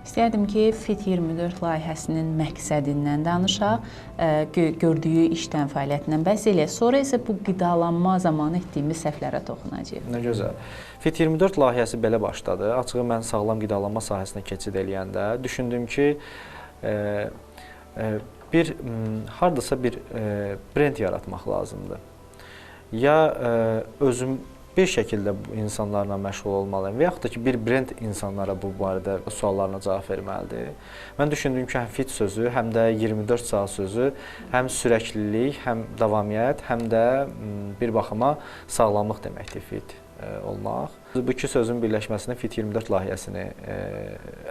İstərdim ki, Fit24 layihəsinin məqsədindən danışaq, gördüyü işdən, fəaliyyətindən bəhs eləyək. Sonra isə bu qidalanma zamanı etdiyimiz səhvlərə toxunacağıq. Nə gözəl. Fit24 layihəsi belə başladı. Açığı mən sağlam qidalanma sahəsinə keçid eləyəndə düşündüm ki, hardasa bir brend yaratmaq lazımdır. Ya özüm bir şəkildə insanlarla məşğul olmalıyım və yaxud da ki, bir brend insanlara bu barədə suallarına cavab verməlidir. Mən düşündüm ki, həm fit sözü, həm də 24 saat sözü, həm sürəklilik, həm davamiyyət, həm də bir baxıma sağlamlıq deməkdir fit olmaq. Bu iki sözün birləşməsini Fit24 layihəsini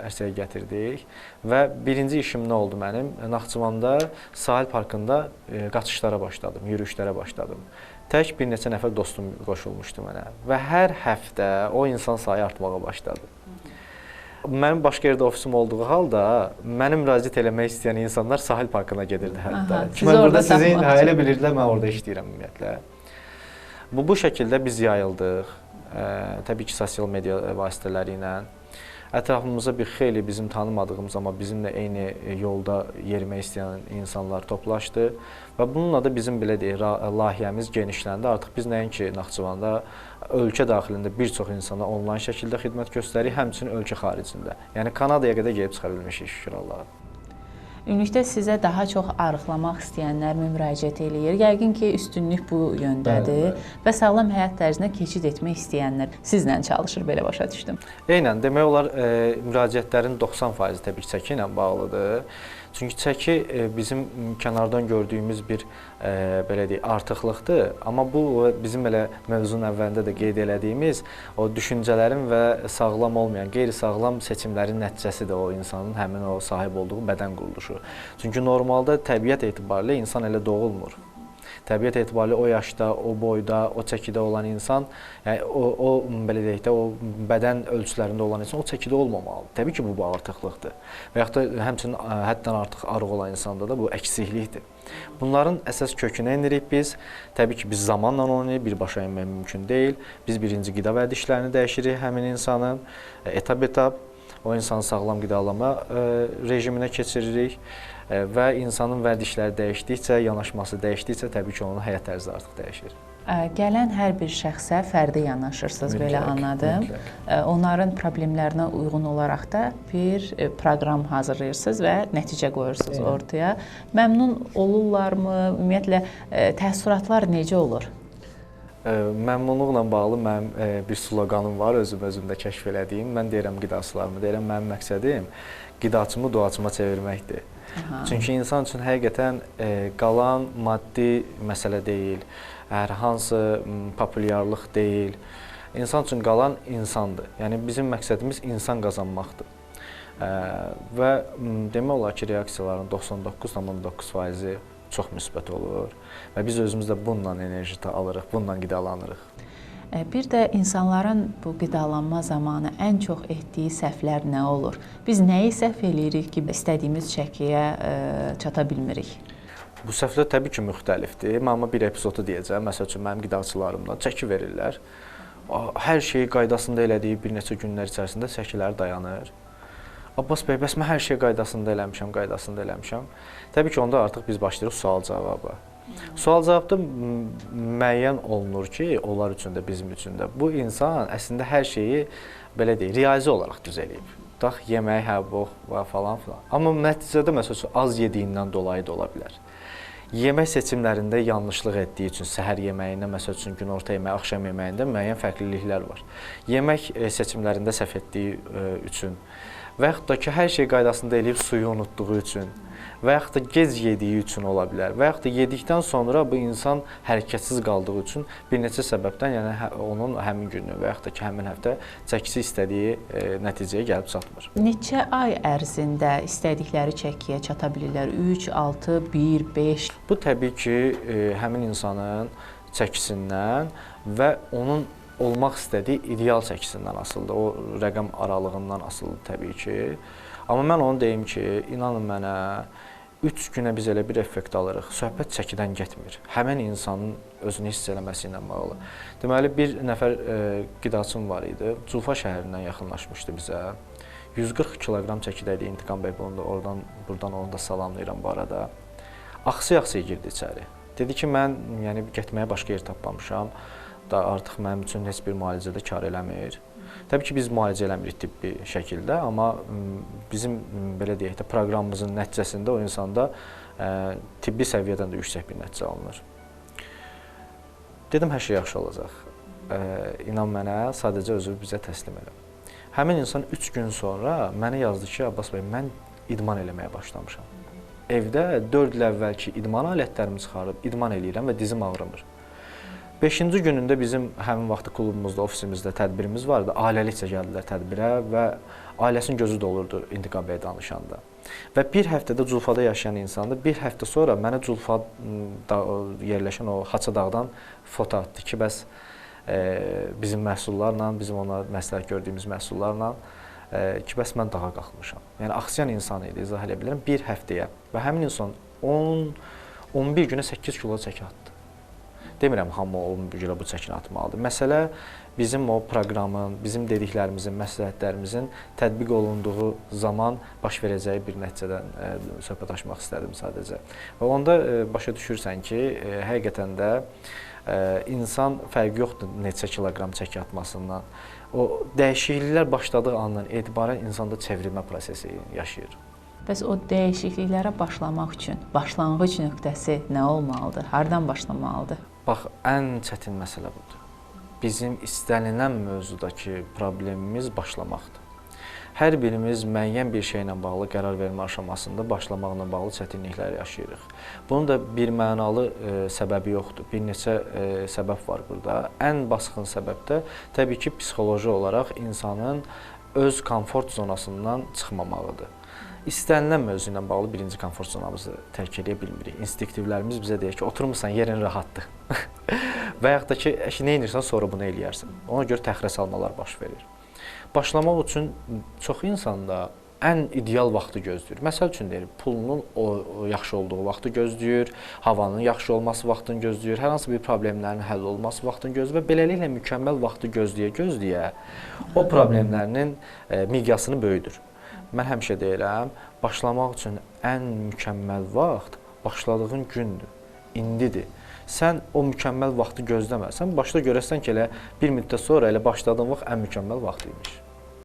ərsəyə gətirdik və birinci işim nə oldu mənim? Naxçıvanda sahil parkında qaçışlara başladım, yürüyüşlərə başladım. Tək bir neçə nəfər dostum qoşulmuşdu mənə və hər həftə o insan sayı artmağa başladı. Mənim başqa yerdə ofisim olduğu halda mənə müraciət eləmək istəyən insanlar sahil parkına gedirdi hətta. Mən burada sizin elə bilirdilər, mən orada işləyirəm ümumiyyətlə. Bu şəkildə biz yayıldıq, təbii ki, sosial media vasitələri ilə. Ətrafımıza bir xeyli bizim tanımadığımız, amma bizimlə eyni yolda yerimək istəyən insanlar toplaşdı və bununla da bizim belə deyək, layihəmiz genişləndi. Artıq biz nəinki Naxçıvanda, ölkə daxilində bir çox insana onlayn şəkildə xidmət göstəririk, həmçinin ölkə xaricində. Yəni Kanadaya qədər gedib çıxa bilmişik, şükür Allaha. Ümumilikdə sizə daha çox arıqlamaq istəyənlər müraciət eləyir. Yəqin ki, üstünlük bu yöndədir və sağlam həyat tərzinə keçid etmək istəyənlər sizlə çalışır, belə başa düşdüm. Eynən, demək olar müraciətlərin 90% təbii ki, çəki ilə bağlıdır. Çünki çəki bizim kənardan gördüyümüz bir belə deyək, artıqlıqdır. Amma bu bizim elə mövzunun əvvəlində də qeyd elədiyimiz o düşüncələrin və sağlam olmayan, qeyri-sağlam seçimlərin nəticəsidir o insanın həmin o sahib olduğu bədən quruluşu. Çünki normalda təbiət etibarilə insan elə doğulmur. Təbiət etibarilə o yaşda, o boyda, o çəkidə olan insan, yəni o belə deyək də, o bədən ölçülərində olan insan o çəkidə olmamalıdır. Təbii ki, bu artıqlıqdır. Və yaxud da həmçinin həddən artıq arıq olan insanda da bu əksiklikdir. Bunların əsas kökünə enirik biz. Təbii ki, biz zamanla onu birbaşa enmək mümkün deyil. Biz birinci qida vərdişlərini dəyişirik həmin insanın, etap-etap o insanı sağlam qidalanma rejiminə keçiririk. Və insanın vərdişləri dəyişdikcə, yanaşması dəyişdikcə təbii ki, onun həyat tərzi artıq dəyişir. Gələn hər bir şəxsə fərdi yanaşırsınız, belə anladım. Onların problemlərinə uyğun olaraq da bir proqram hazırlayırsınız və nəticə qoyursunuz ortaya. Məmnun olurlarmı? Ümumiyyətlə, təəssüratlar necə olur? Məmnunluqla bağlı mənim bir sloqanım var, özümdə kəşf elədiyim. Mən deyirəm qidaçılarımı, deyirəm mənim məqsədim qidaçımı duaçıma çevirməkdir. Çünki insan üçün həqiqətən qalan maddi məsələ deyil, hər hansı populyarlıq deyil. İnsan üçün qalan insandır. Yəni bizim məqsədimiz insan qazanmaqdır. Və demək olar ki, reaksiyaların 99,9%-i çox müsbət olur və biz özümüz də bununla enerji alırıq, bununla qidalanırıq. Bir də insanların bu qidalanma zamanı ən çox etdiyi səhvlər nə olur? Biz nəyi səhv eləyirik ki, istədiyimiz çəkiyə çata bilmirik? Bu səhvlər təbii ki, müxtəlifdir. Mən amma bir epizodu deyəcəm. Məsəl üçün, mənim qidaçılarımdan çəki verirlər. Hər şeyi qaydasında elədiyi bir neçə günlər içərisində çəkiləri dayanır. Abbas bəy, bəs mən hər şeyi qaydasında eləmişəm. Təbii ki, onda artıq biz başlayırıq sual-cavaba. Sual-cavabda müəyyən olunur ki, onlar üçün də, bizim üçün də bu insan əslində hər şeyi belə deyək, riyazi olaraq düz eləyib. Tutaq, yemək, bu falan. Amma nəticədə məsəl üçün az yediyindən dolayı da ola bilər. Yemək seçimlərində yanlışlıq etdiyi üçün səhər yeməyində, məsəl üçün günorta yeməyi, axşam yeməyində müəyyən fərqliliklər var. Yemək seçimlərində səhv etdiyi üçün və yaxud da ki, hər şey qaydasında eləyib suyu unutduğu üçün və yaxud da gec yediyi üçün ola bilər və yaxud da yedikdən sonra bu insan hərəkətsiz qaldığı üçün bir neçə səbəbdən, yəni onun həmin günü və yaxud da ki, həmin həftə çəkisi istədiyi nəticəyə gəlib çatmır. Neçə ay ərzində istədikləri çəkiyə çata bilirlər? 3, 6, 1, 5? Bu təbii ki, həmin insanın çəkisindən və onun olmaq istədiyi ideal çəkisindən asılıdır, o rəqəm aralığından asılıdır təbii ki. Amma mən onu deyim ki, inanın mənə, 3 günə biz elə bir effekt alırıq, söhbət çəkidən getmir. Həmin insanın özünü hiss eləməsi ilə bağlı. Deməli, bir nəfər qidaçım var idi, Cufa şəhərindən yaxınlaşmışdı bizə. 140 kiloqram çəkidəydi İntiqam bəy, buradan onu da salamlayıram bu arada. Axsaya-axsaya girdi içəri. Dedi ki, mən yəni getməyə başqa yer tapmamışam. Da artıq mənim üçün heç bir müalicədə kar eləmir. Təbii ki, biz müalicə eləmirik tibbi şəkildə, amma bizim belə deyək də proqramımızın nəticəsində o insanda tibbi səviyyədən də yüksək bir nəticə alınır. Dedim, hər şey yaxşı olacaq. İnan mənə, sadəcə özünü bizə təslim elə. Həmin insan 3 gün sonra mənə yazdı ki, Abbas bəy, mən idman eləməyə başlamışam. Evdə 4 il əvvəlki idman alətlərimi çıxarıb idman eləyirəm və dizim ağrımır. 5-ci günündə bizim həmin vaxtı klubumuzda, ofisimizdə tədbirimiz vardı. Ailəlikcə gəldilər tədbirə və ailəsinin gözü dolurdu İntiqam bəy danışanda. Və bir həftədə Culfada yaşayan insandı. Bir həftə sonra mənə Culfada yerləşən o Haça dağdan foto atdı ki, bəs bizim məhsullarla, bizim ona məsləhət gördüyümüz məhsullarla ki, bəs mən dağa qalxmışam. Yəni, aksiyan insan idi, izah edə bilirəm, bir həftəyə. Və həmin insan 11 günə 8 kilo çəki atdı. Demirəm, hamı 11 günə bu çəkini atmalıdır. Məsələ bizim o proqramın, bizim dediklərimizin, məsləhətlərimizin tətbiq olunduğu zaman baş verəcəyi bir nəticədən söhbət açmaq istədim sadəcə. Və onda başa düşürsən ki, həqiqətən də insan fərqi yoxdur neçə kiloqram çəki atmasından. O dəyişikliklər başladığı andan etibarən insanda çevrilmə prosesi yaşayır. Bəs o dəyişikliklərə başlamaq üçün başlanğıc nöqtəsi nə olmalıdır? Hardan başlamalıdır? Bax, ən çətin məsələ budur. Bizim istənilən mövzudakı problemimiz başlamaqdır. Hər birimiz müəyyən bir şeylə bağlı qərar vermə aşamasında başlamaqla bağlı çətinliklər yaşayırıq. Bunun da bir mənalı səbəbi yoxdur. Bir neçə səbəb var burada. Ən basqın səbəb də təbii ki, psixoloji olaraq insanın öz komfort zonasından çıxmamağıdır. İstənilən mövzu ilə bağlı birinci komfort zonamızı tərk edə bilmirik. İnstinktivlərimiz bizə deyir ki, oturmursan, yerin rahatdır. Və yaxud da ki, nə edirsən, sonra bunu eləyərsən. Ona görə təxirə salmalar baş verir. Başlamaq üçün çox insanda ən ideal vaxtı gözləyir. Məsəl üçün deyir, pulunun yaxşı olduğu vaxtı gözləyir, havanın yaxşı olması vaxtını gözləyir, hər hansı bir problemlərin həll olması vaxtını gözləyir və beləliklə mükəmməl vaxtı gözləyə-gözləyə o problemlərinin miqyasını böyüdür. Mən həmişə deyirəm, başlamaq üçün ən mükəmməl vaxt başladığın gündür, indidir. Sən o mükəmməl vaxtı gözləmə. Sən başda görəsən ki, elə bir müddət sonra elə başladığın vaxt ən mükəmməl vaxt imiş.